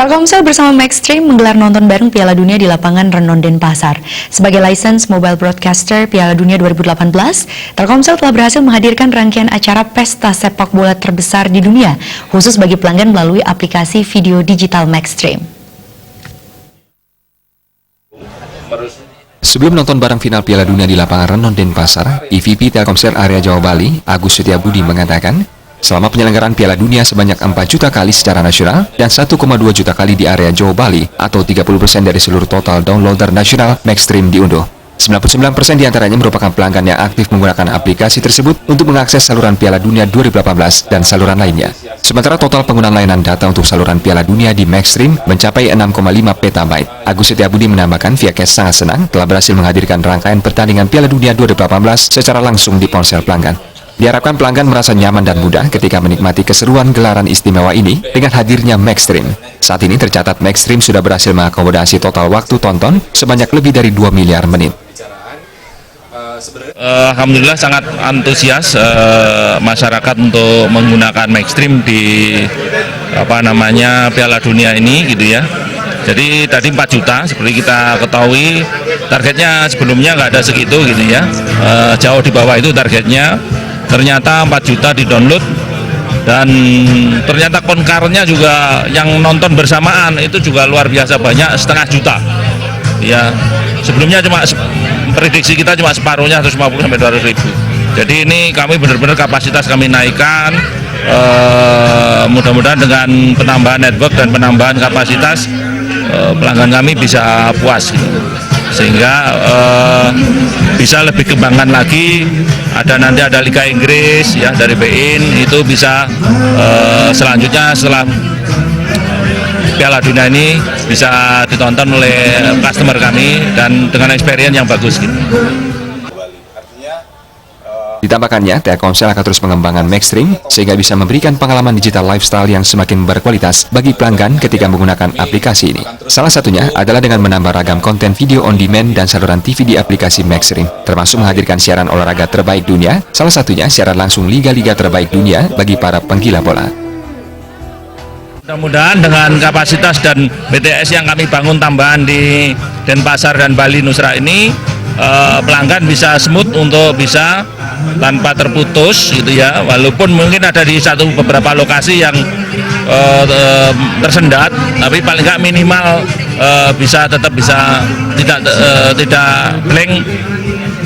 Telkomsel bersama Maxstream menggelar nonton bareng Piala Dunia di lapangan Renon Denpasar. Sebagai license mobile broadcaster Piala Dunia 2018, Telkomsel telah berhasil menghadirkan rangkaian acara pesta sepak bola terbesar di dunia, khusus bagi pelanggan melalui aplikasi video digital Maxstream. Sebelum nonton bareng final Piala Dunia di lapangan Renon Denpasar, EVP Telkomsel area Jawa Bali, Agus Setiabudi mengatakan, selama penyelenggaraan Piala Dunia sebanyak 4 juta kali secara nasional dan 1,2 juta kali di area Jawa Bali atau 30% dari seluruh total downloader nasional Maxstream diunduh. 99% diantaranya merupakan pelanggan yang aktif menggunakan aplikasi tersebut untuk mengakses saluran Piala Dunia 2018 dan saluran lainnya. Sementara total penggunaan layanan data untuk saluran Piala Dunia di Maxstream mencapai 6,5 petabyte. Agus Setiabudi menambahkan Viakes sangat senang telah berhasil menghadirkan rangkaian pertandingan Piala Dunia 2018 secara langsung di ponsel pelanggan. Diharapkan pelanggan merasa nyaman dan mudah ketika menikmati keseruan gelaran istimewa ini dengan hadirnya Maxstream. Saat ini tercatat Maxstream sudah berhasil mengakomodasi total waktu tonton sebanyak lebih dari 2 miliar menit. Alhamdulillah sangat antusias masyarakat untuk menggunakan Maxstream di Piala Dunia ini gitu ya. Jadi tadi 4 juta seperti kita ketahui, targetnya sebelumnya nggak ada segitu gitu ya, jauh di bawah itu targetnya. Ternyata 4 juta di-download dan ternyata konkarnya juga yang nonton bersamaan itu juga luar biasa banyak, 0,5 juta. Ya, sebelumnya cuma prediksi kita cuma separuhnya 150 sampai 200 ribu. Jadi ini kami benar-benar kapasitas kami naikkan, mudah-mudahan dengan penambahan network dan penambahan kapasitas pelanggan kami bisa puas gitu. Sehingga bisa lebih kembangkan lagi, nanti ada Liga Inggris ya dari BeIN, itu bisa selanjutnya setelah Piala Dunia ini bisa ditonton oleh customer kami dan dengan experience yang bagus gitu. Ditambahkannya, Telkomsel akan terus mengembangkan Maxstream sehingga bisa memberikan pengalaman digital lifestyle yang semakin berkualitas bagi pelanggan ketika menggunakan aplikasi ini. Salah satunya adalah dengan menambah ragam konten video on demand dan saluran TV di aplikasi Maxstream, termasuk menghadirkan siaran olahraga terbaik dunia, salah satunya siaran langsung liga-liga terbaik dunia bagi para penggila bola. Mudah-mudahan dengan kapasitas dan BTS yang kami bangun tambahan di Denpasar dan Bali Nusra ini, pelanggan bisa smooth untuk bisa tanpa terputus gitu ya, walaupun mungkin ada di beberapa lokasi yang tersendat, tapi paling nggak minimal tetap bisa tidak blank,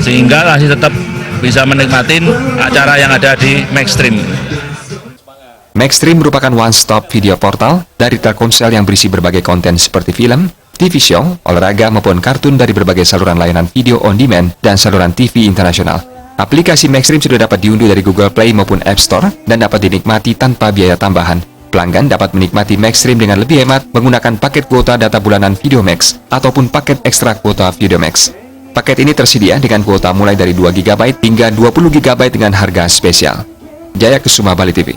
sehingga masih tetap bisa menikmati acara yang ada di Maxstream. Maxstream merupakan one-stop video portal dari Telkomsel yang berisi berbagai konten seperti film, TV show, olahraga maupun kartun dari berbagai saluran layanan video on demand dan saluran TV internasional. Aplikasi Maxstream sudah dapat diunduh dari Google Play maupun App Store dan dapat dinikmati tanpa biaya tambahan. Pelanggan dapat menikmati Maxstream dengan lebih hemat menggunakan paket kuota data bulanan Videomax ataupun paket ekstra kuota Videomax. Paket ini tersedia dengan kuota mulai dari 2 GB hingga 20 GB dengan harga spesial. Jaya Kusuma, Bali TV.